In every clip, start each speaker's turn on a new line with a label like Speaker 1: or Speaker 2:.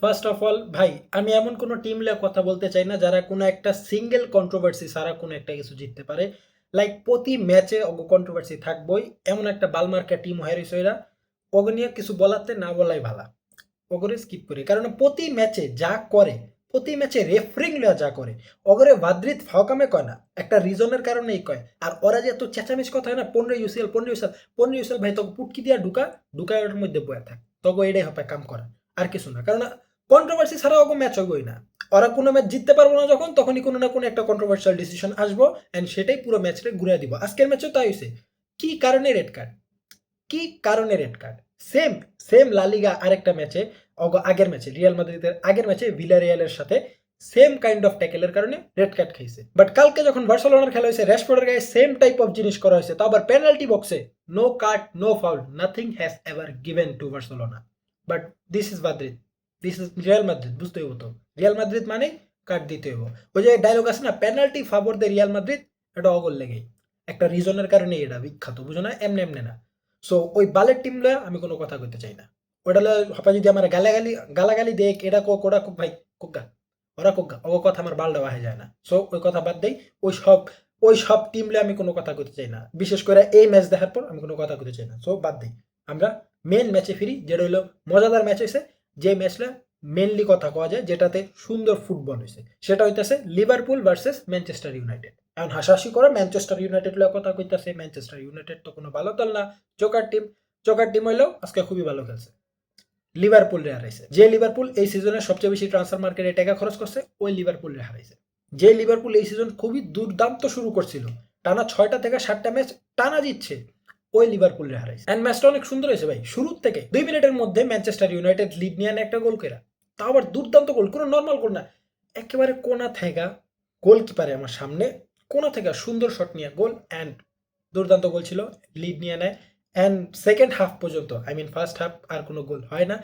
Speaker 1: First of all ভাই, আমি এমন কোনো টিম নিয়ে কথা বলতে চাই না যারা কোনো একটা সিঙ্গেল কন্ট্রোভার্সি ছাড়া কোনো একটা কিছু জিততে পারে। লাইক প্রতি ম্যাচে অগ কন্ট্রোভার্সি থাকবই। এমন একটা বালমার্কা টিম হয়ে এরা ওকে নিয়ে কিছু বলাতে না বলাই ভালা। ওগরে স্কিপ করি, কারণ প্রতি ম্যাচে যা করে, প্রতি ম্যাচে রেফারিং লয়া যা করে, ওগরে ভাদ্রিত ফাওকামে কয় না, একটা রিজনের কারণেই কয়। আর ওরা যে এত চেঁচামেচি কথা হয় না, 15 ইউসিএল 15 ইউসিএল 15 ইউসিএল, ভাই তোকে পুটকি দিয়া ঢুকায় ওর মধ্যে বয়া থাক, তবে এটাই হবে কাম করা, আর কিছু না। কারণ কন্ট্রোভার্সি ছাড়া ওকে ম্যাচ হবেই না। ওরা কোনো ম্যাচ জিততে পারবো না যখন, তখনই কোনো না কোনো একটা কন্ট্রোভার্সিয়াল ডিসিশন আসবো, অ্যান্ড সেটাই পুরো ম্যাচটা ঘুরে দিব। আজকের ম্যাচেও তাই হয়েছে। কি কারণে রেড কার্ড, কি কারণে red card? Same same La Liga আরেকটা ম্যাচে, আগের ম্যাচে রিয়াল মাদ্রিদের আগের ম্যাচে ভিলারিয়ালের সাথে সেম কাইন্ড অফ ট্যাকেলের কারণে রেড কার্ড খাইছে। বাট কালকে যখন বার্সেলোনার খেলা হয়েছে, র্যাশফোর্ডের গায়ে সেম টাইপ অফ জিনিস করা হয়েছে, তো আবার পেনাল্টি বক্সে no card no foul, nothing has ever given to Barcelona. But this is Madrid, this is Real Madrid, বুঝতে হইব তো। রিয়াল মাদ্রিদ মানে কার্ড দিতে হইব। ওই যে ডায়লগ আছে না, পেনাল্টি ফাভর দে রিয়াল মাদ্রিদ, এটা অগল লেগেই একটা রিজনের কারণে এটা বিখ্যাত, বুঝো না, এমনি এমনি না। সো ওই বালের টিম লয়ে আমি কোনো কথা কইতে চাই না। ওটা লয়ে হপা যদি আমার গালাগালি দেখ, এটা কোক ওটা কোক, ভাই কোকা, ওরা কোকা, ও কথা আমার বালটা বাহে যায় না। সো ওই কথা বাদ দেই। ওই সব ওই সব টিম লয়ে আমি কোনো কথা কইতে চাই না, বিশেষ করে এই ম্যাচ দেখার পর আমি কোনো কথা কইতে চাই না। সো বাদ দেই, আমরা মেন ম্যাচে ফিরি, যেটা হইলো মজাদার ম্যাচ হয়েছে। যে ম্যাচটা মেনলি কথা কওয়া যায়, যেটাতে সুন্দর ফুটবল হয়েছে, সেটা হইতেছে লিভারপুল ভার্সেস ম্যানচেস্টার ইউনাইটেড। এখন হাসাহাসি করে ম্যানচেস্টার ইউনাইটেড লয়ে কথা কইতাছে, ম্যানচেস্টার ইউনাইটেড তো কোনো ভালো দল না, জোকার টিম। জোকার টিম হইলেও আজকে খুবই ভালো খেলছে, লিভারপুল রে হারাইছে। যে লিভারপুল এই সিজনে সবচেয়ে বেশি ট্রান্সফার মার্কেটে টাকা খরচ করছে, ওই লিভারপুল রে হারাইছে। যে লিভারপুল এই সিজন খুবই দুর্দান্ত শুরু করছিল, টানা 6টা থেকে 7টা ম্যাচ টানা জিতছে, ওই লিভারপুল রে হারাইছে। এন্ড ম্যাচটা অনেক সুন্দর হয়েছে ভাই, শুরুর থেকে 2 মিনিটের মধ্যে ম্যানচেস্টার ইউনাইটেড লিড নিয়ে আনে একটা গোল কেরা, তা আবার দুর্দান্ত গোল, কোনো নর্মাল গোল না, একেবারে কোনা থেকে গোলকিপারে আমার সামনে কোনা থেকে সুন্দর শট নিয়ে গোল, অ্যান্ড দুর্দান্ত গোল ছিল, লিড নিয়ে নেয়। অ্যান্ড সেকেন্ড হাফ পর্যন্ত, আই মিন ফার্স্ট হাফ আর কোনো গোল হয় না,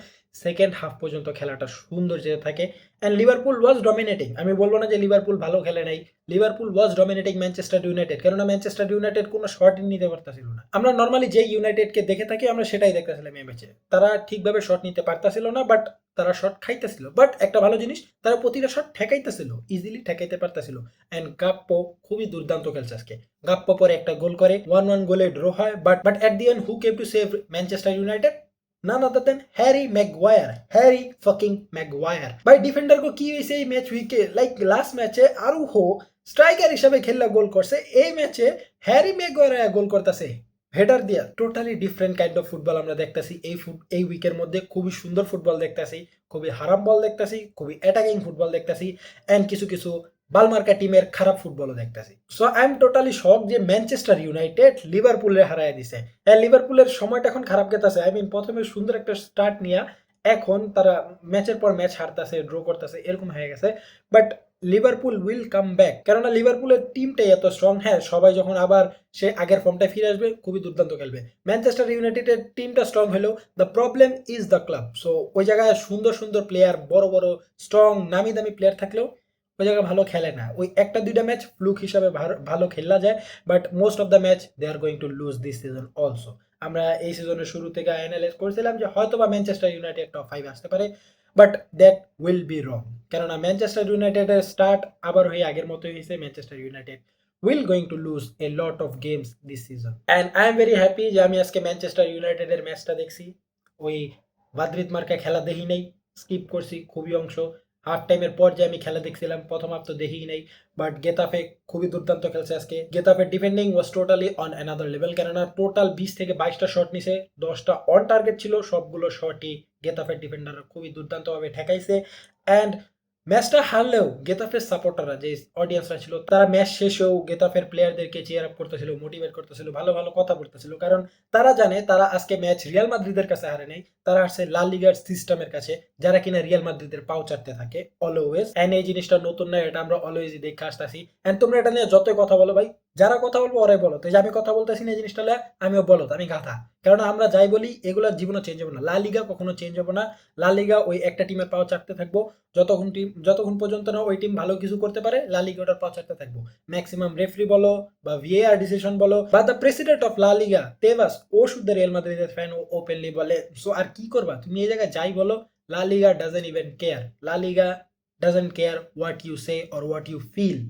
Speaker 1: সেকেন্ড হাফ পর্যন্ত খেলাটা সুন্দর যেতে থাকে। অ্যান্ড লিভারপুল ওয়াজ ডমিনেটিং, আমি বলবো না যে লিভারপুল ভালো খেলে নাই, লিভারপুল ওয়াজ ডমিনেটিং ম্যানচেস্টার ইউনাইটেড, কেননা ম্যানচেস্টার ইউনাইটেড কোনো শটই নিতে পারতেছিল না। আমরা নর্মালি যে ইউনাইটেডকে দেখে থাকি আমরা সেটাই দেখতেছিলাম এই ম্যাচে, তারা ঠিকভাবে শট নিতে পারতেছিল না, বাট তারা শট খাইতেছিল। বাট একটা ভালো জিনিস, তারা প্রতিটা শট ঠেকাইতেছিল, ইজিলি ঠেকাইতে পারতেছিল। অ্যান্ড গাপ্পো খুবই দুর্দান্ত খেলছে আজকে। গাপ্পো পরে একটা গোল করে, 1-1 গোলে ড্র হয়। But at the end who came to save Manchester United? None other than Harry Maguire, Harry fucking Maguire. ভাই ডিফেন্ডার কো কি হয়েছে এই ম্যাচ উইকে, লাইক লাস্ট ম্যাচে আরুহো স্ট্রাইকার হিসাবে খেললা গোল করছে, এই ম্যাচে হ্যারি ম্যাগুয়ার গোল করতেছে হেডার দিয়া। Totally different kind of football আমরা দেখতেছি এই উইকের মধ্যে। খুবই সুন্দর ফুটবল দেখতেছি, খুবই হারাম বল দেখতেছি, খুবই অ্যাটাকিং ফুটবল দেখতেছি, অ্যান্ড কিছু কিছু বালমার্কা টিমের খারাপ ফুটবলও দেখতেছি। সো আই এম টোটালি শক যে ম্যানচেস্টার ইউনাইটেড লিভারপুলে হারায় দিছে। হ্যাঁ, লিভারপুলের সময়টা এখন খারাপ গেতেছে, আই মিন প্রথমে সুন্দর একটা স্টার্ট নিয়ে এখন তারা ম্যাচের পর ম্যাচ হারতেছে, ড্র করতেছে, এরকম হয়ে গেছে। But Liverpool will come back, কেননা লিভারপুলের টিমটাই এত স্ট্রং। হ্যাঁ, সবাই যখন আবার সে আগের ফর্মটায় ফিরে আসবে, খুবই দুর্দান্ত খেলবে। ম্যানচেস্টার ইউনাইটেডের টিমটা স্ট্রং হলেও the problem is the club. So ওই জায়গায় সুন্দর সুন্দর প্লেয়ার, বড় বড় স্ট্রং নামি দামি প্লেয়ার থাকলেও ওই জায়গায় ভালো খেলে না। ওই একটা দুইটা ম্যাচ ফ্লুক হিসাবে ভালো খেলা যায়, but most of the match they are going to lose this season also. আমরা এই সিজনের শুরু থেকে অ্যানালাইজ করছিলাম যে হয়তো বা ম্যানচেস্টার ইউনাইটেড টপ 5 আসতে পারে, but that will be wrong. কেননা ম্যানচেস্টার ইউনাইটেডের স্টার্ট আবার হয়ে আগের মতোই হয়েছে। Manchester United will going to loose A lot of games this season, and I am very happy যে আমি আজকে ম্যানচেস্টার ইউনাইটেডের ম্যাচটা দেখছি। ওই মাদ্রিদ মার্কা খেলা দেখি নাই, স্কিপ করছি খুবই অংশ। হাফ টাইমের পর যে আমি খেলা দেখছিলাম, প্রথম হাফ তো দেখি নাই। বাট গেতাফে খুবই দুর্দান্ত খেলছে আজকে। গেতাফের defending was totally on another level, কেননা টোটাল 20 থেকে 22টা শট নিছে, 10টা অন টার্গেট ছিল, সবগুলো শটই গেতাফের ডিফেন্ডার খুবই দুর্দান্তভাবে ঠেকাইছে। অ্যান্ড ম্যাচটা হারলেও গেতাফের সাপোর্টাররা, যে অডিয়েন্সরা ছিল, তারা ম্যাচ শেষেও গেতাফের প্লেয়ারদেরকে চেয়ার আপ করতেছিল, মোটিভেট করতেছিল, ভালো ভালো কথা বলতেছিল, কারণ তারা জানে তারা আজকে ম্যাচ রিয়াল মাদ্রিদের কাছে হারে নাই, তারা আসছে লা লিগার সিস্টেমের কাছে, যারা কিনা রিয়াল মাদ্রিদের পাও চাটতে থাকে অলওয়েজ। এন্ড এই জিনিসটা নতুন না, এটা আমরা অলওয়েজই দেখে আসতেছি। এন্ড তোমরা এটা নিয়ে যতই কথা বলো ভাই, যারা কথা বলবো ওরাই বলো, তো যে আমি কথা বলতেছি না এই জিনিসটা নিয়ে, আমিও বলো আমি গাধা। কারণ আমরা যাই বলি এগুলো জীবনও চেঞ্জ হবে না, লা লিগা কখনো চেঞ্জ হবে না। লা লিগা ওই একটা টিমের পাও চাটতে থাকবো, যতক্ষণ পর্যন্ত না ওই টিম ভালো কিছু করতে পারে, লা লিগা ওটার পাও চাটতে থাকবো। ম্যাক্সিমাম রেফারি বলো বা ভিএআর ডিসিশন বলো, বা দ্য প্রেসিডেন্ট অফ লা লিগা তেবাস, ও শুদ্ধ রিয়াল মাদ্রিদের ফ্যান, ও ওপেনলি বলে। সো আর কি করবা তুমি এই জায়গায়, যাই বলো La Liga doesn't even care. La Liga doesn't care what you say or what you feel.